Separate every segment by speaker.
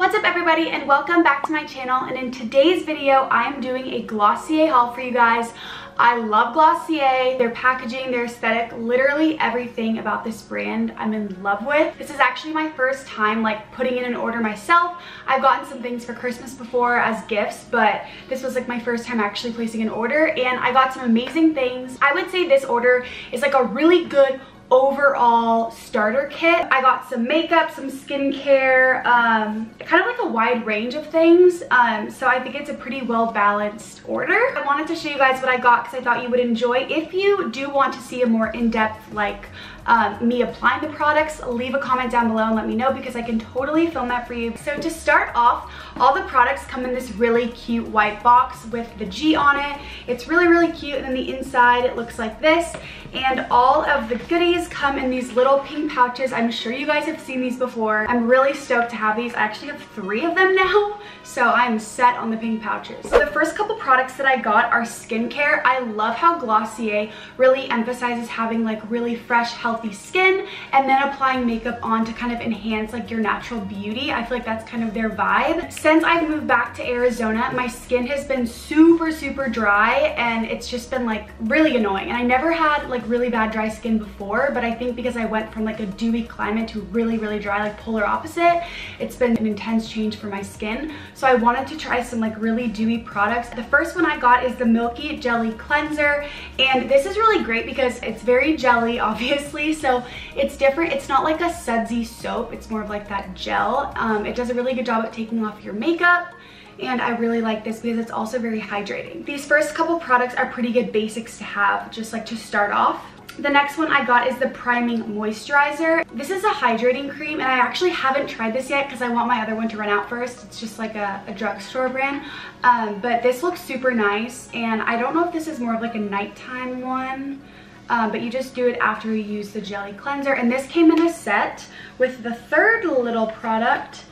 Speaker 1: What's up everybody and welcome back to my channel, and in today's video I'm doing a Glossier haul for you guys. I love Glossier, their packaging, their aesthetic, literally everything about this brand I'm in love with. This is actually my first time like putting in an order myself. I've gotten some things for Christmas before as gifts, but this was like my first time actually placing an order, and I got some amazing things. I would say this order is like a really good overall starter kit. I got some makeup, some skincare, kind of like a wide range of things, so I think it's a pretty well balanced order. I wanted to show you guys what I got because I thought you would enjoy. If you do want to see a more in-depth like me applying the products, leave a comment down below and let me know because I can totally film that for you. So to start off, all the products come in this really cute white box with the G on it. It's really cute, and then the inside it looks like this, and all of the goodies come in these little pink pouches. I'm sure you guys have seen these before. I'm really stoked to have these. I actually have 3 of them now, so I'm set on the pink pouches. So the first couple products that I got are skincare. I love how Glossier really emphasizes having like really fresh, healthy skin and then applying makeup on to kind of enhance like your natural beauty. I feel like that's kind of their vibe. Since I've moved back to Arizona, my skin has been super dry, and it's just been like really annoying. And I never had like really bad dry skin before, but I think because I went from like a dewy climate to really dry, like polar opposite, it's been an intense change for my skin. So I wanted to try some like really dewy products. The first one I got is the Milky Jelly Cleanser, and this is really great because it's very jelly, obviously, so it's different. It's not like a sudsy soap, it's more of like that gel. It does a really good job at taking off your makeup, and I really like this because it's also very hydrating. These first couple products are pretty good basics to have, just like to start off. The next one I got is the Priming Moisturizer. This is a hydrating cream, and I actually haven't tried this yet because I want my other one to run out first. It's just like a drugstore brand, but this looks super nice, and I don't know if this is more of like a nighttime one, but you just do it after you use the jelly cleanser. And this came in a set with the third little product,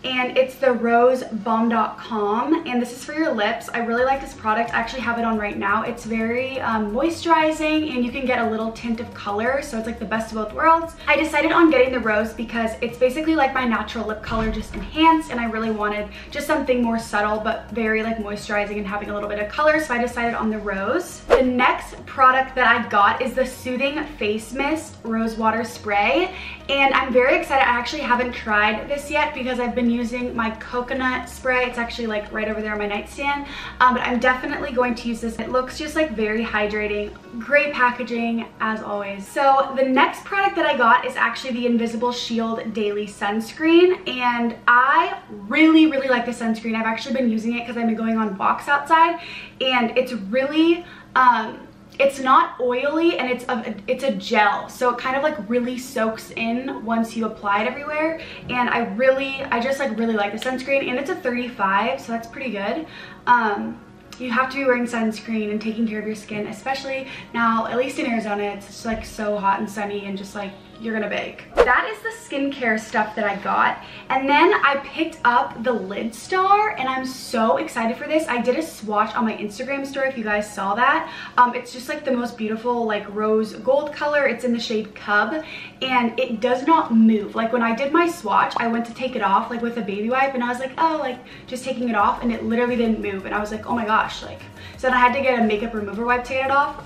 Speaker 1: and it's the Rose Balm Dotcom, and this is for your lips. I really like this product. I actually have it on right now. It's very moisturizing, and you can get a little tint of color, so it's like the best of both worlds. I decided on getting the Rose because it's basically like my natural lip color just enhanced, and I really wanted just something more subtle but very like moisturizing and having a little bit of color, so I decided on the Rose. The next product that I got is the Soothing Face Mist Rose Water Spray, and I'm very excited. I actually haven't tried this yet because I've been using my coconut spray. It's actually like right over there on my nightstand, but I'm definitely going to use this. It looks just like very hydrating, great packaging as always. So the next product that I got is actually the Invisible Shield Daily Sunscreen, and I really like the sunscreen. I've actually been using it because I've been going on walks outside, and it's really it's not oily, and it's a gel, so it kind of like really soaks in once you apply it everywhere. And I just like really like the sunscreen, and it's a 35, so that's pretty good. You have to be wearing sunscreen and taking care of your skin, especially now, at least in Arizona, it's just like so hot and sunny, and just like you're gonna bake. That is the skincare stuff that I got. And then I picked up the Lidstar, and I'm so excited for this. I did a swatch on my Instagram story if you guys saw that. It's just like the most beautiful like rose gold color. It's in the shade Cub, and it does not move. Like when I did my swatch, I went to take it off like with a baby wipe, and I was like, oh, like just taking it off, and it literally didn't move. And I was like, oh my gosh, like, so then I had to get a makeup remover wipe to get it off.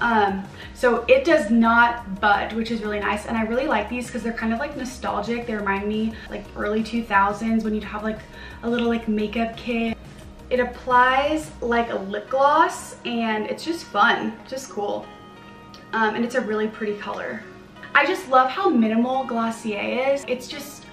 Speaker 1: So it does not budge, which is really nice. And I really like these because they're kind of like nostalgic. They remind me like early 2000s when you'd have like a little like makeup kit. It applies like a lip gloss, and it's just fun, just cool. And it's a really pretty color. I just love how minimal Glossier is. It's just,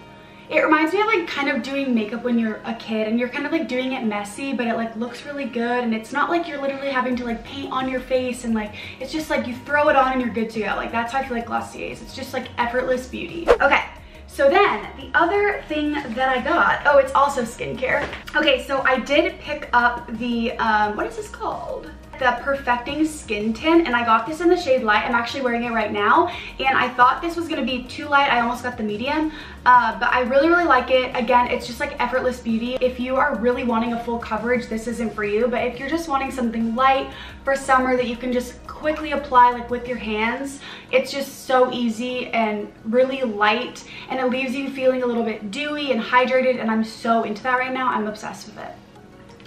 Speaker 1: it reminds me of like kind of doing makeup when you're a kid and you're kind of like doing it messy, but it like looks really good, and it's not like you're literally having to like paint on your face, and like it's just like you throw it on and you're good to go. Like that's how I feel like Glossier is. It's just like effortless beauty. Okay, so then the other thing that I got, oh, it's also skincare. Okay, so I did pick up the what is this called? The Perfecting Skin Tint, and I got this in the shade Light. I'm actually wearing it right now, and I thought this was gonna be too light. I almost got the medium, but I really like it. Again, it's just like effortless beauty. If you are really wanting a full coverage, this isn't for you, but if you're just wanting something light for summer that you can just quickly apply like with your hands. It's just so easy and really light, and it leaves you feeling a little bit dewy and hydrated, and I'm so into that right now. I'm obsessed with it.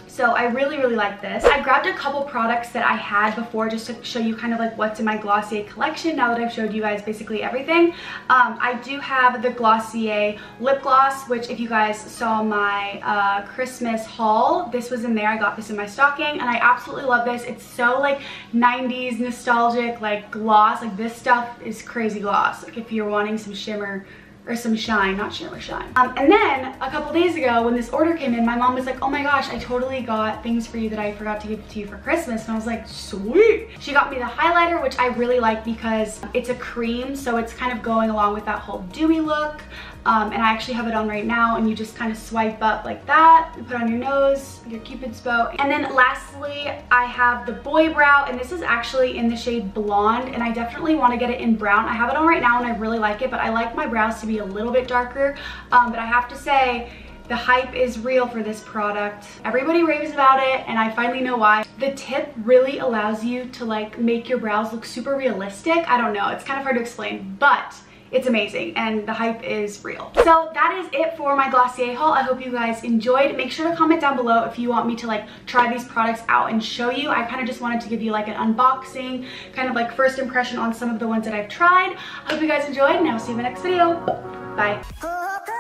Speaker 1: So I really, really like this. I grabbed a couple products that I had before just to show you kind of like what's in my Glossier collection now that I've showed you guys basically everything. I do have the Glossier lip gloss, which if you guys saw my Christmas haul, this was in there. I got this in my stocking and I absolutely love this. It's so like 90s nostalgic, like gloss. Like this stuff is crazy gloss. Like if you're wanting some shimmer or some shine, not shimmer, shine. And then a couple days ago when this order came in, my mom was like, oh my gosh, I totally got things for you that I forgot to give to you for Christmas. And I was like, sweet. She got me the highlighter, which I really like because it's a cream, so it's kind of going along with that whole dewy look. And I actually have it on right now, and you just kind of swipe up like that and put on your nose, your Cupid's bow. And then lastly, I have the Boy Brow, and this is actually in the shade Blonde, and I definitely want to get it in brown. I have it on right now and I really like it, but I like my brows to be a little bit darker. But I have to say, the hype is real for this product. Everybody raves about it, and I finally know why. The tip really allows you to like make your brows look super realistic. I don't know, it's kind of hard to explain, but it's amazing and the hype is real. So that is it for my Glossier haul. I hope you guys enjoyed. Make sure to comment down below if you want me to like try these products out and show you. I kind of just wanted to give you like an unboxing, kind of like first impression on some of the ones that I've tried. I hope you guys enjoyed, and I'll see you in my next video. Bye.